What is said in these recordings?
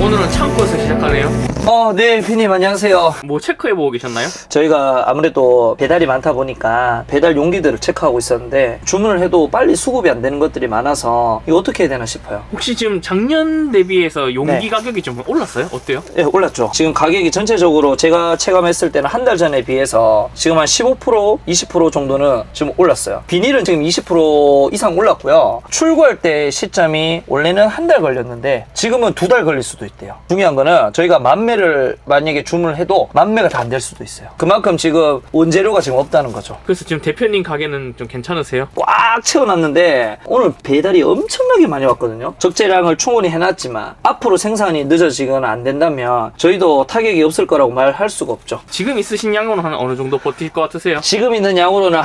오늘은 창고에서 시작하네요. 네, 피님 안녕하세요. 뭐 체크해보고 계셨나요? 저희가 아무래도 배달이 많다 보니까 배달 용기들을 체크하고 있었는데 주문을 해도 빨리 수급이 안 되는 것들이 많아서 이거 어떻게 해야 되나 싶어요. 혹시 지금 작년 대비해서 용기 네. 가격이 좀 올랐어요? 어때요? 네, 올랐죠. 지금 가격이 전체적으로 제가 체감했을 때는 한 달 전에 비해서 지금 한 15%, 20% 정도는 지금 올랐어요. 비닐은 지금 20% 이상 올랐고요. 출고할 때 시점이 원래는 한 달 걸렸는데 지금은 2달 걸릴 수도 있대요. 중요한 거는 저희가 10,000매를 만약에 주문을 해도 10,000매가 다 안 될 수도 있어요. 그만큼 지금 원재료가 지금 없다는 거죠. 그래서 지금 대표님 가게는 좀 괜찮으세요? 꽉 채워놨는데 오늘 배달이 엄청나게 많이 왔거든요. 적재량을 충분히 해놨지만 앞으로 생산이 늦어지거나 안 된다면 저희도 타격이 없을 거라고 말할 수가 없죠. 지금 있으신 양으로 한 어느 정도 버틸 것 같으세요? 지금 있는 양으로는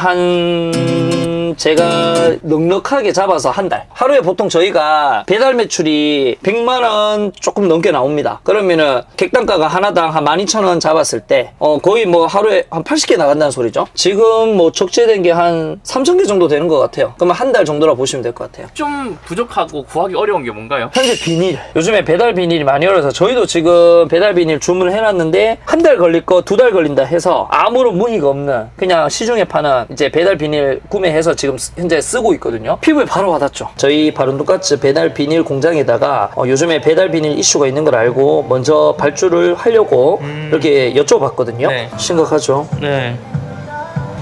제가 넉넉하게 잡아서 한 달. 하루에 보통 저희가 배달 매출이 100만원 조금 넘게 나옵니다. 그러면은 객단가가 하나당 한 12,000원 잡았을 때 거의 뭐 하루에 한 80개 나간다는 소리죠. 지금 뭐 적재된 게 한 3,000개 정도 되는 것 같아요. 그러면 한 달 정도라 보시면 될 것 같아요. 좀 부족하고 구하기 어려운 게 뭔가요? 현재 비닐, 요즘에 배달 비닐이 많이 어려서 저희도 지금 배달 비닐 주문을 해놨는데 한 달 걸릴 거 2달 걸린다 해서 아무런 무늬가 없는 그냥 시중에 파는 이제 배달 비닐 구매해서 지금 현재 쓰고 있거든요. 피부에 바로 와닿죠. 저희 바른돈가스 배달 비닐 공장에다가 요즘에 배달 비닐 이슈가 있는 걸 알고 먼저 발주를 하려고 이렇게 여쭤봤거든요. 네. 심각하죠. 네.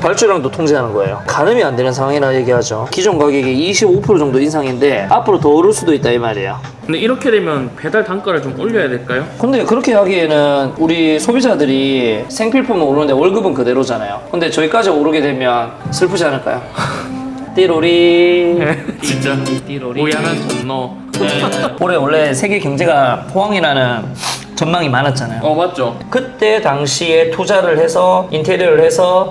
발주량도 통제하는 거예요. 가늠이 안 되는 상황이라 얘기하죠. 기존 가격이 25% 정도 인상인데 앞으로 더 오를 수도 있다 이 말이에요. 근데 이렇게 되면 배달 단가를 좀 올려야 될까요? 근데 그렇게 하기에는 우리 소비자들이 생필품은 오르는데 월급은 그대로잖아요. 근데 저희까지 오르게 되면 슬프지 않을까요? 띠로리 진짜 띠로리 오야는 전너. 올해 원래 세계 경제가 호황이라는 전망이 많았잖아요. 맞죠. 그때 당시에 투자를 해서 인테리어를 해서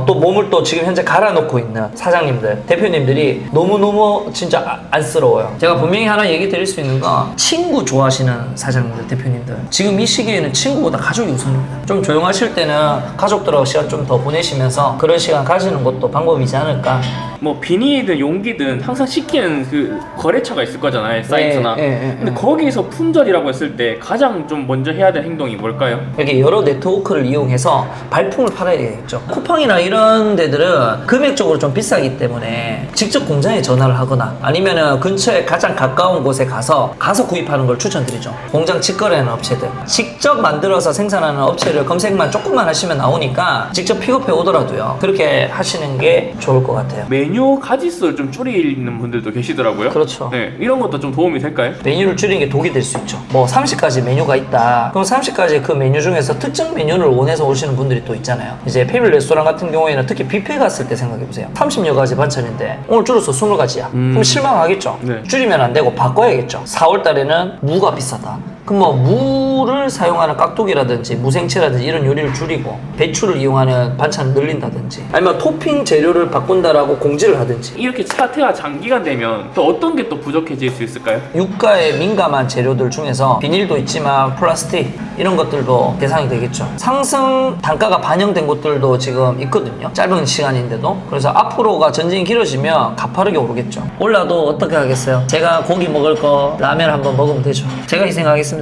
또 몸을 또 지금 현재 갈아놓고 있는 사장님들, 대표님들이 너무너무 진짜 안쓰러워요. 제가 분명히 하나 얘기 드릴 수 있는 건 친구 좋아하시는 사장님들, 대표님들, 지금 이 시기에는 친구보다 가족이 우선입니다. 좀 조용하실 때는 가족들하고 시간 좀 더 보내시면서 그런 시간 가지는 것도 방법이지 않을까. 뭐 비닐이든 용기든 항상 시키는 그 거래처가 있을 거잖아요, 사이트나. 근데 거기서 품절이라고 했을 때 가장 좀 먼저 해야 될 행동이 뭘까요? 이렇게 여러 네트워크를 이용해서 발품을 팔아야 되겠죠. 쿠팡이나 이런 데들은 금액적으로 좀 비싸기 때문에 직접 공장에 전화를 하거나 아니면은 근처에 가장 가까운 곳에 가서 구입하는 걸 추천드리죠. 공장 직거래하는 업체들, 직접 만들어서 생산하는 업체를 검색만 조금만 하시면 나오니까 직접 픽업해 오더라도요, 그렇게 하시는 게 좋을 것 같아요. 메뉴 가짓수를 좀 줄이는 분들도 계시더라고요. 그렇죠. 네, 이런 것도 좀 도움이 될까요? 메뉴를 줄이는 게 독이 될 수 있죠. 뭐 30가지 메뉴가 있다. 그럼 30가지 그 메뉴 중에서 특정 메뉴를 원해서 오시는 분들이 또 있잖아요. 이제 패밀리 레스토랑 같은 경우에는 특히 뷔페 갔을 때 생각해보세요. 30여 가지 반찬인데 오늘 줄여서 20가지야. 그럼 실망하겠죠. 네. 줄이면 안 되고 바꿔야겠죠. 4월 달에는 무가 비싸다. 그럼 뭐 무를 사용하는 깍두기라든지 무생채라든지 이런 요리를 줄이고 배추를 이용하는 반찬을 늘린다든지 아니면 토핑 재료를 바꾼다라고 공지를 하든지. 이렇게 사태가 장기간 되면 또 어떤 게 또 부족해질 수 있을까요? 유가에 민감한 재료들 중에서 비닐도 있지만 플라스틱 이런 것들도 대상이 되겠죠. 상승 단가가 반영된 것들도 지금 있거든요. 짧은 시간인데도. 그래서 앞으로가 전진이 길어지면 가파르게 오르겠죠. 올라도 어떻게 하겠어요? 제가 고기 먹을 거 라면 한번 먹으면 되죠. 제가 희생하겠습니다.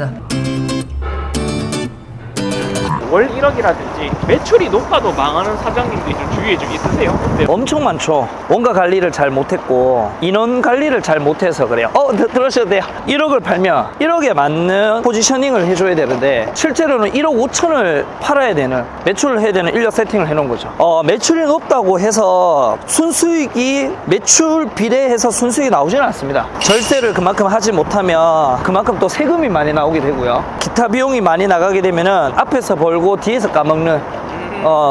월 1억이라든지 매출이 높아도 망하는 사장님들이 좀 주위에 좀 있으세요? 네. 엄청 많죠. 원가 관리를 잘 못했고 인원 관리를 잘 못해서 그래요. 들으셔도 돼요. 1억을 팔면 1억에 맞는 포지셔닝을 해줘야 되는데 실제로는 1억 5천을 팔아야 되는, 매출을 해야 되는 인력 세팅을 해놓은 거죠. 매출이 높다고 해서 순수익이 매출 비례해서 순수익이 나오지는 않습니다. 절세를 그만큼 하지 못하면 그만큼 또 세금이 많이 나오게 되고요. 기타 비용이 많이 나가게 되면은 앞에서 벌고 뒤에서 까먹는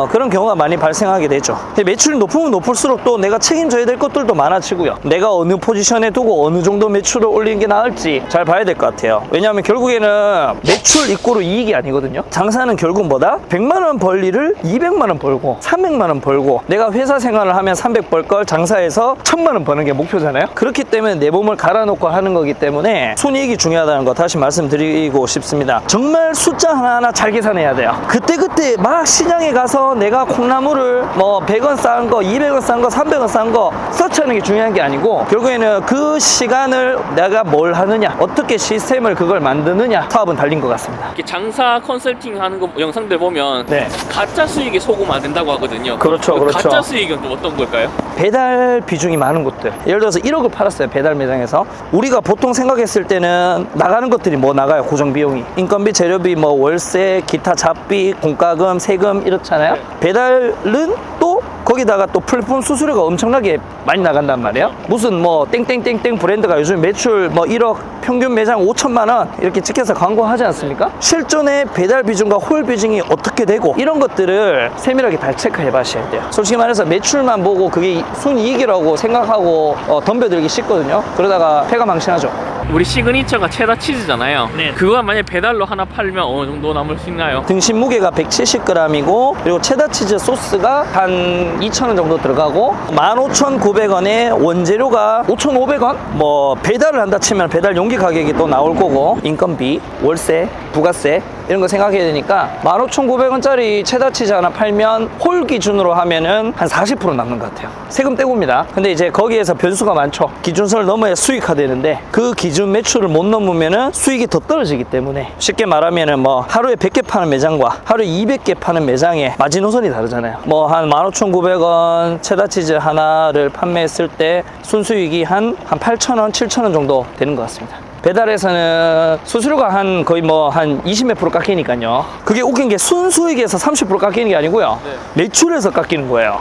그런 경우가 많이 발생하게 되죠. 매출이 높으면 높을수록 또 내가 책임져야 될 것들도 많아지고요. 내가 어느 포지션에 두고 어느 정도 매출을 올리는 게 나을지 잘 봐야 될 것 같아요. 왜냐하면 결국에는 매출 이꼬르 이익이 아니거든요. 장사는 결국 뭐다? 100만원 벌 일을 200만원 벌고 300만원 벌고, 내가 회사 생활을 하면 300 벌 걸 장사해서 1000만원 버는 게 목표잖아요. 그렇기 때문에 내 몸을 갈아놓고 하는 거기 때문에 순이익이 중요하다는 거 다시 말씀드리고 싶습니다. 정말 숫자 하나하나 잘 계산해야 돼요. 그때그때 막 시장에 가 가서 내가 콩나물을 뭐 100원 싼 거, 200원 싼 거, 300원 싼 거 서치하는 게 중요한 게 아니고 결국에는 그 시간을 내가 뭘 하느냐, 어떻게 시스템을 그걸 만드느냐 사업은 달린 것 같습니다. 이렇게 장사 컨설팅 하는 거 영상들 보면 네. 가짜 수익에 속으면 안 된다고 하거든요. 그렇죠, 그 그렇죠. 가짜 수익은 좀 어떤 걸까요? 배달 비중이 많은 곳들, 예를 들어서 1억을 팔았어요, 배달 매장에서. 우리가 보통 생각했을 때는 나가는 것들이 뭐 나가요? 고정 비용이, 인건비, 재료비, 뭐 월세, 기타 잡비, 공과금, 세금 이렇잖아요. 네. 배달은 또 거기다가 또 플랫폼 수수료가 엄청나게 많이 나간단 말이에요. 무슨 뭐 땡땡땡땡 브랜드가 요즘 매출 뭐 1억, 평균 매장 5천만 원 이렇게 찍혀서 광고하지 않습니까? 실존의 배달 비중과 홀 비중이 어떻게 되고 이런 것들을 세밀하게 다 체크해 봐셔야 돼요. 솔직히 말해서 매출만 보고 그게 순이익이라고 생각하고 덤벼들기 쉽거든요. 그러다가 폐가 망신하죠. 우리 시그니처가 체다 치즈잖아요. 네. 그거 만약에 배달로 하나 팔면 어느 정도 남을 수 있나요? 등심 무게가 170g이고 그리고 체다 치즈 소스가 한 2,000원 정도 들어가고 15,900원에 원재료가 5,500원? 뭐 배달을 한다 치면 배달 용기 가격이 또 나올 거고 인건비, 월세, 부가세 이런 거 생각해야 되니까 15,900원짜리 체다 치즈 하나 팔면 홀 기준으로 하면은 한 40% 남는 것 같아요. 세금 떼고입니다. 근데 이제 거기에서 변수가 많죠. 기준선을 넘어야 수익화되는데 그 기준 매출을 못 넘으면은 수익이 더 떨어지기 때문에 쉽게 말하면은 뭐 하루에 100개 파는 매장과 하루에 200개 파는 매장의 마지노선이 다르잖아요. 뭐 한 15,900원 체다 치즈 하나를 판매했을 때 순수익이 한 8,000원, 7,000원 정도 되는 것 같습니다. 배달에서는 수수료가 한 거의 뭐 한 20몇 프로 깎이니까요. 그게 웃긴 게 순수익에서 30% 깎이는 게 아니고요. 네. 매출에서 깎이는 거예요.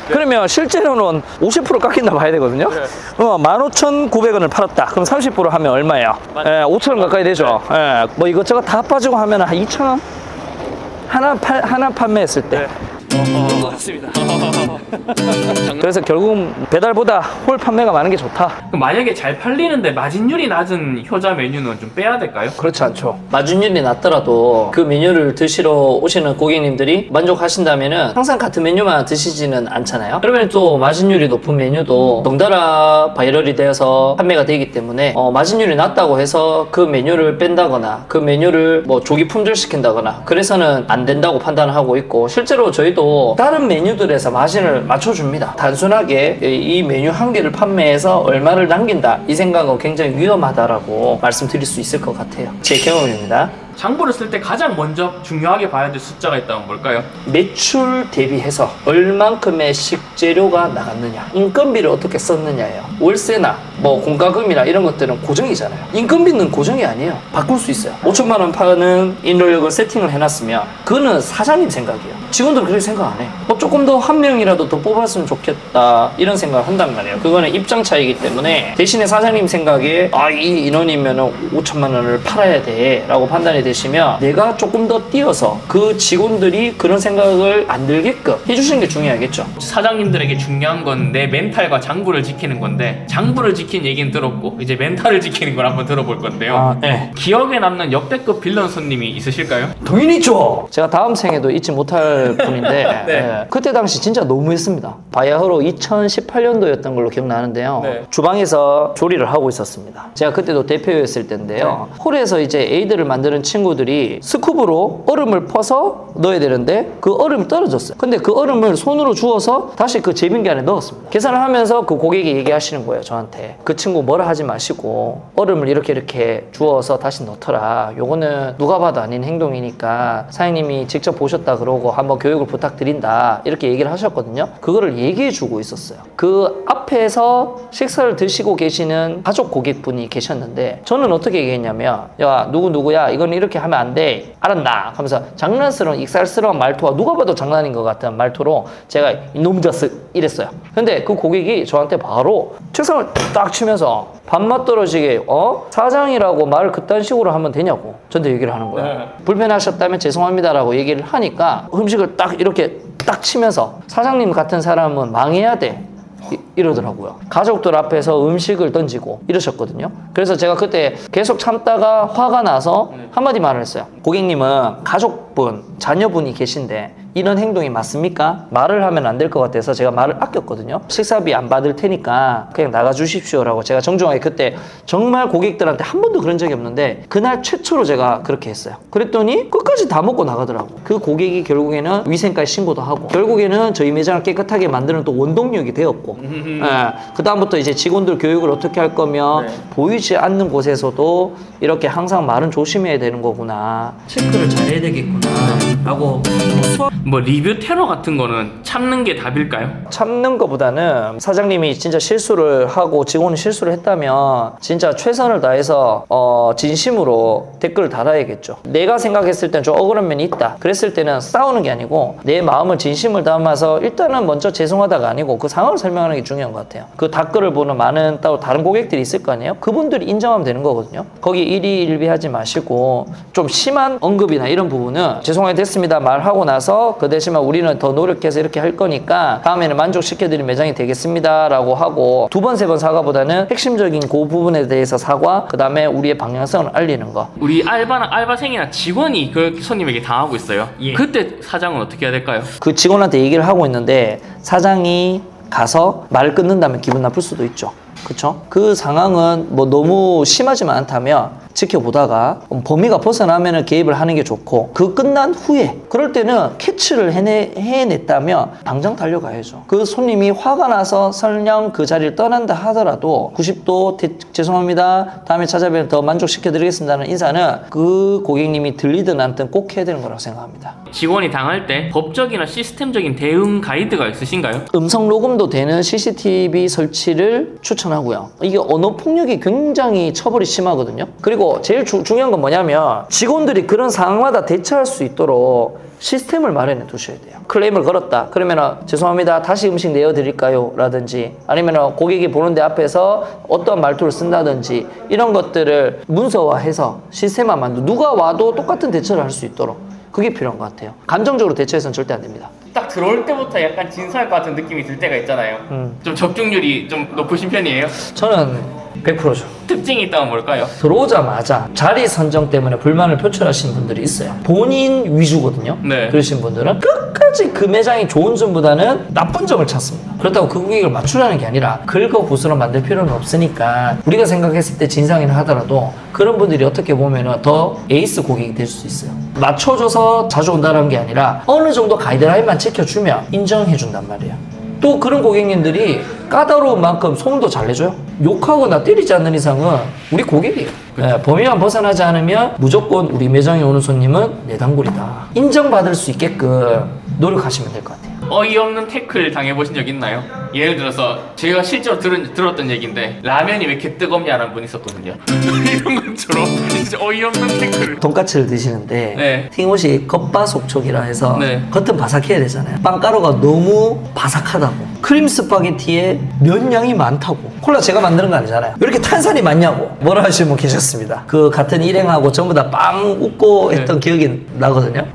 네. 그러면 실제로는 50% 깎인다 봐야 되거든요. 네. 15,900원을 팔았다. 그럼 30% 하면 얼마예요? 5,000원 가까이 되죠. 뭐 이것저것 다 빠지고 하면 한 2,000원? 하나 판매했을 때. 네. 그런 것 같습니다. 그래서 결국은 배달보다 홀 판매가 많은 게 좋다. 그럼 만약에 잘 팔리는데 마진율이 낮은 효자 메뉴는 좀 빼야 될까요? 그렇지 않죠. 마진율이 낮더라도 그 메뉴를 드시러 오시는 고객님들이 만족하신다면은 항상 같은 메뉴만 드시지는 않잖아요. 그러면 또 마진율이 높은 메뉴도 덩달아 바이럴이 되어서 판매가 되기 때문에 마진율이 낮다고 해서 그 메뉴를 뺀다거나 그 메뉴를 뭐 조기 품절시킨다거나 그래서는 안 된다고 판단하고 있고, 실제로 저희도 다른 메뉴들에서 마진을 맞춰줍니다. 단순하게 이 메뉴 한 개를 판매해서 얼마를 남긴다 이 생각은 굉장히 위험하다라고 말씀드릴 수 있을 것 같아요. 제 경험입니다. 장부를 쓸 때 가장 먼저 중요하게 봐야 될 숫자가 있다면 뭘까요? 매출 대비해서 얼만큼의 식재료가 나갔느냐, 인건비를 어떻게 썼느냐예요. 월세나 뭐 공과금이나 이런 것들은 고정이잖아요. 인건비는 고정이 아니에요. 바꿀 수 있어요. 5천만 원 파는 인력을 세팅을 해놨으면 그거는 사장님 생각이에요. 직원들은 그렇게 생각 안 해. 뭐 조금 더 한 명이라도 더 뽑았으면 좋겠다 이런 생각을 한단 말이에요. 그거는 입장 차이기 때문에 대신에 사장님 생각에 이 인원이면 5천만 원을 팔아야 돼 라고 판단이 되시면 내가 조금 더 뛰어서 그 직원들이 그런 생각을 안 들게끔 해주시는 게 중요하겠죠. 사장님들에게 중요한 건 내 멘탈과 장부를 지키는 건데, 장부를 지킨 얘기는 들었고 이제 멘탈을 지키는 걸 한번 들어볼 건데요. 네. 기억에 남는 역대급 빌런 손님이 있으실까요? 당연히 있죠. 제가 다음 생에도 잊지 못할 분인데 네. 그때 당시 진짜 너무했습니다. 바야흐로 2018년도였던 걸로 기억나는데요. 네. 주방에서 조리를 하고 있었습니다. 제가 그때도 대표였을 때인데요. 홀에서 이제 에이드를 만드는 친구들이 스쿱으로 얼음을 퍼서 넣어야 되는데 그 얼음이 떨어졌어요. 근데 그 얼음을 손으로 주워서 다시 그 제빙기 안에 넣었습니다. 계산을 하면서 그 고객이 얘기하시는 거예요, 저한테. 그 친구 뭐라 하지 마시고 얼음을 이렇게 주워서 다시 넣더라. 요거는 누가 봐도 아닌 행동이니까 사장님이 직접 보셨다 그러고 한번 교육을 부탁드린다 이렇게 얘기를 하셨거든요. 그거를 얘기해 주고 있었어요. 그 앞에서 식사를 드시고 계시는 가족 고객분이 계셨는데 저는 어떻게 얘기했냐면, 야 누구야 이건 이렇게 하면 안 돼, 알았나 하면서 장난스러운 익살스러운 말투와 누가 봐도 장난인 것 같은 말투로 제가 이놈 자식 이랬어요. 근데 그 고객이 저한테 바로 책상을 딱 치면서 밥맛 떨어지게 사장이라고 말을 그딴 식으로 하면 되냐고 저한테 얘기를 하는 거예요. 네. 불편하셨다면 죄송합니다라고 얘기를 하니까 음식을 딱 이렇게 딱 치면서 사장님 같은 사람은 망해야 돼 이러더라고요. 가족들 앞에서 음식을 던지고 이러셨거든요. 그래서 제가 그때 계속 참다가 화가 나서 한마디 말을 했어요. 고객님은 가족분, 자녀분이 계신데 이런 행동이 맞습니까? 말을 하면 안 될 것 같아서 제가 말을 아꼈거든요. 식사비 안 받을 테니까 그냥 나가 주십시오라고 제가 정중하게 그때 정말 고객들한테 한 번도 그런 적이 없는데 그날 최초로 제가 그렇게 했어요. 그랬더니 끝까지 다 먹고 나가더라고. 그 고객이 결국에는 위생까지 신고도 하고 결국에는 저희 매장을 깨끗하게 만드는 또 원동력이 되었고 그 다음부터 이제 직원들 교육을 어떻게 할 거면 보이지 않는 곳에서도 이렇게 항상 말은 조심해야 되는 거구나, 체크를 잘해야 되겠구나 라고. 뭐 리뷰 테러 같은 거는 참는 게 답일까요? 참는 것보다는 사장님이 진짜 실수를 하고 직원이 실수를 했다면 진짜 최선을 다해서 진심으로 댓글을 달아야겠죠. 내가 생각했을 땐 좀 억울한 면이 있다 그랬을 때는 싸우는 게 아니고 내 마음을 진심을 담아서 일단은 먼저 죄송하다가 아니고 그 상황을 설명하는 게 중요한 것 같아요. 그 댓글을 보는 많은 또 다른 고객들이 있을 거 아니에요. 그분들이 인정하면 되는 거거든요. 거기 일희일비하지 마시고 좀 심한 언급이나 이런 부분은 죄송하게 됐습니다 말하고 나서 그 대신에 우리는 더 노력해서 이렇게 할 거니까 다음에는 만족시켜드릴 매장이 되겠습니다 라고 하고 두 번, 세 번 사과보다는 핵심적인 그 부분에 대해서 사과, 그 다음에 우리의 방향성을 알리는 거. 우리 알바생이나 직원이 그 손님에게 당하고 있어요. 그때 사장은 어떻게 해야 될까요? 그 직원한테 얘기를 하고 있는데 사장이 가서 말을 끊는다면 기분 나쁠 수도 있죠. 그쵸? 그 상황은 뭐 너무 심하지만 않다면 지켜보다가 범위가 벗어나면 개입을 하는 게 좋고 그 끝난 후에 그럴 때는 캐치를 해냈다면 당장 달려가야죠. 그 손님이 화가 나서 설령 그 자리를 떠난다 하더라도 90도 죄송합니다 다음에 찾아뵈면 더 만족시켜드리겠습니다는 인사는 그 고객님이 들리든 않든 꼭 해야 되는 거라고 생각합니다. 직원이 당할 때 법적이나 시스템적인 대응 가이드가 있으신가요? 음성 녹음도 되는 CCTV 설치를 추천하고요. 이게 언어 폭력이 굉장히 처벌이 심하거든요. 그리고 제일 중요한 건 뭐냐면 직원들이 그런 상황마다 대처할 수 있도록 시스템을 마련해 두셔야 돼요. 클레임을 걸었다 그러면 죄송합니다 다시 음식 내어드릴까요 라든지 아니면 고객이 보는데 앞에서 어떤 말투를 쓴다든지 이런 것들을 문서화해서 시스템화 만들고 누가 와도 똑같은 대처를 할 수 있도록 그게 필요한 것 같아요. 감정적으로 대처해서는 절대 안 됩니다. 딱 들어올 때부터 약간 진상할 것 같은 느낌이 들 때가 있잖아요. 좀 적중률이 좀 높으신 편이에요? 저는 100%죠. 특징이 있다면 뭘까요? 들어오자마자 자리 선정 때문에 불만을 표출하시는 분들이 있어요. 본인 위주거든요. 네. 그러신 분들은 끝까지 그 매장이 좋은 점보다는 나쁜 점을 찾습니다. 그렇다고 그 고객을 맞추라는 게 아니라 긁어부스러 만들 필요는 없으니까 우리가 생각했을 때 진상이라 하더라도 그런 분들이 어떻게 보면 더 에이스 고객이 될 수 있어요. 맞춰줘서 자주 온다는 게 아니라 어느 정도 가이드라인만 지켜주면 인정해준단 말이에요. 또 그런 고객님들이 까다로운 만큼 소문도 잘 내줘요. 욕하거나 때리지 않는 이상은 우리 고객이에요. 네, 범위만 벗어나지 않으면 무조건 우리 매장에 오는 손님은 내 단골이다. 인정받을 수 있게끔 노력하시면 될 것 같아요. 어이없는 태클 당해보신 적 있나요? 예를 들어서 제가 실제로 들었던 얘기인데 라면이 왜 이렇게 뜨겁냐라는 분이 있었거든요. 이런 것처럼 진짜 어이없는 태클을. 돈까스를 드시는데 네. 튀김옷이 겉바속촉이라 해서 네. 겉은 바삭해야 되잖아요. 빵가루가 너무 바삭하다고 크림 스파게티에 면 양이 많다고 콜라 제가 만드는 거 아니잖아요. 왜 이렇게 탄산이 많냐고 뭐라 하시는 분 계셨습니다. 그 같은 일행하고 전부 다 빵 웃고 했던 기억이 나거든요.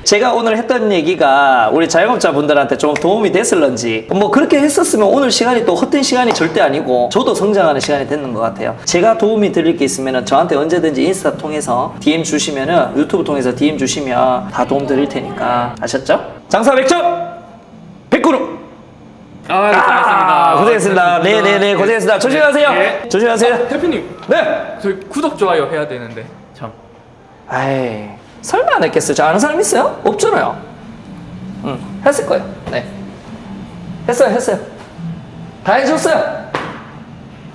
제가 오늘 했던 얘기가 우리 자영업자분들한테 좀 도움이 됐을런지 뭐 그렇게 했었으면 오늘 시간이 또 헛된 시간이 절대 아니고 저도 성장하는 시간이 됐는 것 같아요. 제가 도움이 드릴 게 있으면 저한테 언제든지 인스타 통해서 DM 주시면은 유튜브 통해서 DM 주시면 다 도움 드릴 테니까 아셨죠? 장사 100점 100그룹 고생했습니다. 네네네 고생했습니다. 조심하세요. 네. 조심하세요. 대표님 네. 저희 구독 좋아요 해야 되는데 참. 아이 설마 안 했겠어요? 저 아는 사람 있어요? 없잖아요. 했을 거예요. 네. 했어요. 다 해줬어요.